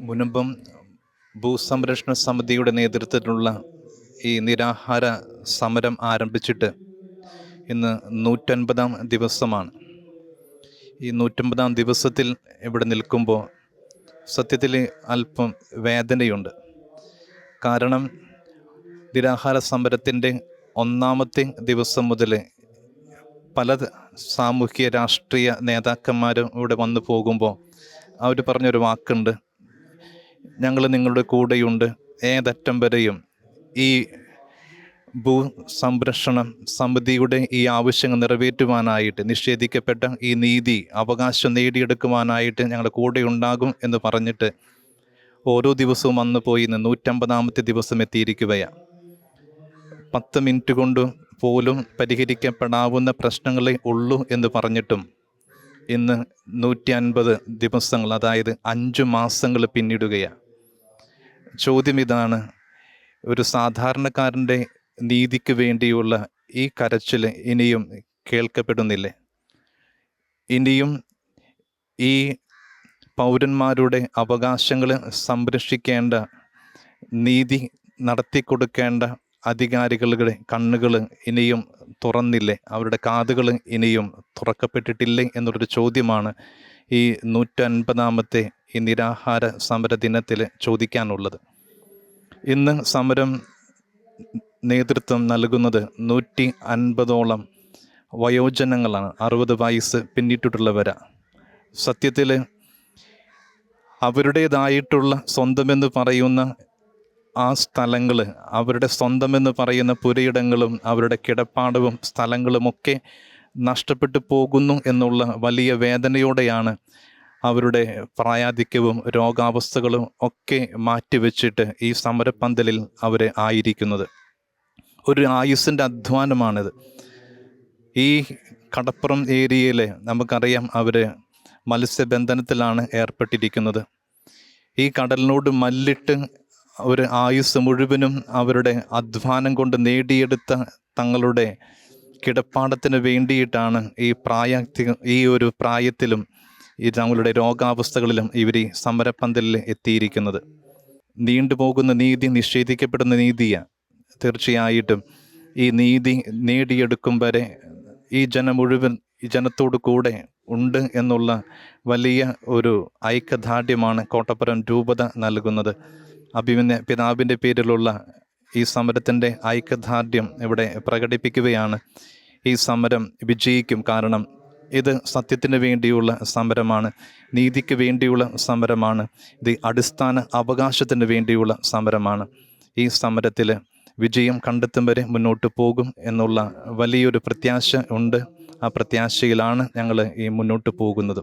മുൻപും ഭൂസംരക്ഷണ സമിതിയുടെ നേതൃത്വത്തിലുള്ള ഈ നിരാഹാര സമരം ആരംഭിച്ചിട്ട് ഇന്ന് 150-ാം ദിവസമാണ്. ഈ 150-ാം ദിവസത്തിൽ ഇവിടെ നിൽക്കുമ്പോൾ സത്യത്തിൽ അല്പം വേദനയുണ്ട്. കാരണം നിരാഹാര സമരത്തിൻ്റെ 1-ാമത്തെ ദിവസം മുതൽ പല സാമൂഹ്യ രാഷ്ട്രീയ നേതാക്കന്മാരും ഇവിടെ വന്നു പോകുമ്പോൾ അവർ പറഞ്ഞൊരു വാക്കുണ്ട്: ഞങ്ങൾ നിങ്ങളുടെ കൂടെയുണ്ട്, ഏതറ്റം വരെയും ഈ ഭൂസംരക്ഷണ സമിതിയുടെ ഈ ആവശ്യങ്ങൾ നിറവേറ്റുവാനായിട്ട്, നിഷേധിക്കപ്പെട്ട ഈ നീതി അവകാശം നേടിയെടുക്കുവാനായിട്ട് ഞങ്ങളുടെ കൂടെ ഉണ്ടാകും എന്ന് പറഞ്ഞിട്ട് ഓരോ ദിവസവും വന്നു പോയി 150-ാമത്തെ ദിവസം എത്തിയിരിക്കുകയാണ്. 10 മിനിറ്റ് കൊണ്ട് പോലും പരിഹരിക്കപ്പെടാവുന്ന പ്രശ്നങ്ങളെ ഉള്ളൂ എന്ന് പറഞ്ഞിട്ടും ഇന്ന് 150 ദിവസങ്ങൾ, അതായത് 5 മാസങ്ങൾ പിന്നിടുകയാണ്. ചോദ്യം ഇതാണ്: ഒരു സാധാരണക്കാരൻ്റെ നീതിക്ക് വേണ്ടിയുള്ള ഈ കരച്ചിൽ ഇനിയും കേൾക്കപ്പെടുന്നില്ലേ? ഇനിയും ഈ പൗരന്മാരുടെ അവകാശങ്ങൾ സംരക്ഷിക്കേണ്ട, നീതി നടത്തിക്കൊടുക്കേണ്ട അധികാരികളുടെ കണ്ണുകൾ ഇനിയും തുറന്നില്ലേ? അവരുടെ കാതുകൾ ഇനിയും തുറക്കപ്പെട്ടിട്ടില്ലേ എന്നുള്ളൊരു ചോദ്യമാണ് ഈ 150-ാമത്തെ ഈ നിരാഹാര സമര ദിനത്തിൽ ചോദിക്കാനുള്ളത്. ഇന്ന് സമരം നേതൃത്വം നൽകുന്നത് 150ഓളം വയോജനങ്ങളാണ്. 60 വയസ്സ് പിന്നിട്ടിട്ടുള്ളവരാണ്. സത്യത്തിൽ അവരുടേതായിട്ടുള്ള സ്വന്തമെന്ന് പറയുന്ന ആ സ്ഥലങ്ങൾ, അവരുടെ സ്വന്തമെന്ന് പറയുന്ന പുരയിടങ്ങളും അവരുടെ കിടപ്പാടവും സ്ഥലങ്ങളുമൊക്കെ നഷ്ടപ്പെട്ടു പോകുന്നു എന്നുള്ള വലിയ വേദനയോടെയാണ് അവരുടെ പ്രായാധിക്യവും രോഗാവസ്ഥകളും ഒക്കെ മാറ്റിവെച്ചിട്ട് ഈ സമരപ്പന്തലിൽ അവർ ആയിരിക്കുന്നത്. ഒരു ആയുസ്സിൻ്റെ അധ്വാനമാണിത്. ഈ കടപ്പുറം ഏരിയയിൽ നമുക്കറിയാം, അവർ മത്സ്യബന്ധനത്തിലാണ് ഏർപ്പെട്ടിരിക്കുന്നത്. ഈ കടലിനോട് മല്ലിട്ട് ഒരു ആയുസ് മുഴുവനും അവരുടെ അധ്വാനം കൊണ്ട് നേടിയെടുത്ത തങ്ങളുടെ കിടപ്പാടത്തിന് വേണ്ടിയിട്ടാണ് ഈ ഒരു പ്രായത്തിലും ഈ തങ്ങളുടെ രോഗാവസ്ഥകളിലും ഇവർ ഈ സമരപ്പന്തലിൽ എത്തിയിരിക്കുന്നത്. നീണ്ടുപോകുന്ന നീതി നിഷേധിക്കപ്പെടുന്ന നീതിയാണ്. തീർച്ചയായിട്ടും ഈ നീതി നേടിയെടുക്കും വരെ ഈ ജനത്തോടു കൂടെ ഉണ്ട് എന്നുള്ള വലിയ ഒരു ഐക്യദാർഢ്യമാണ് കോട്ടപ്പുറം രൂപത നൽകുന്നത്. അഭിമന്യ പിതാവിൻ്റെ പേരിലുള്ള ഈ സമരത്തിൻ്റെ ഐക്യദാർഢ്യം ഇവിടെ പ്രകടിപ്പിക്കുകയാണ്. ഈ സമരം വിജയിക്കും. കാരണം ഇത് സത്യത്തിന് വേണ്ടിയുള്ള സമരമാണ്, നീതിക്ക് വേണ്ടിയുള്ള സമരമാണ്, ഇത് അടിസ്ഥാന അവകാശത്തിന് വേണ്ടിയുള്ള സമരമാണ്. ഈ സമരത്തിൽ വിജയം കണ്ടെത്തും വരെ മുന്നോട്ട് പോകും എന്നുള്ള വലിയൊരു പ്രത്യാശ ഉണ്ട്. ആ പ്രത്യാശയിലാണ് ഞങ്ങൾ ഈ മുന്നോട്ട് പോകുന്നത്.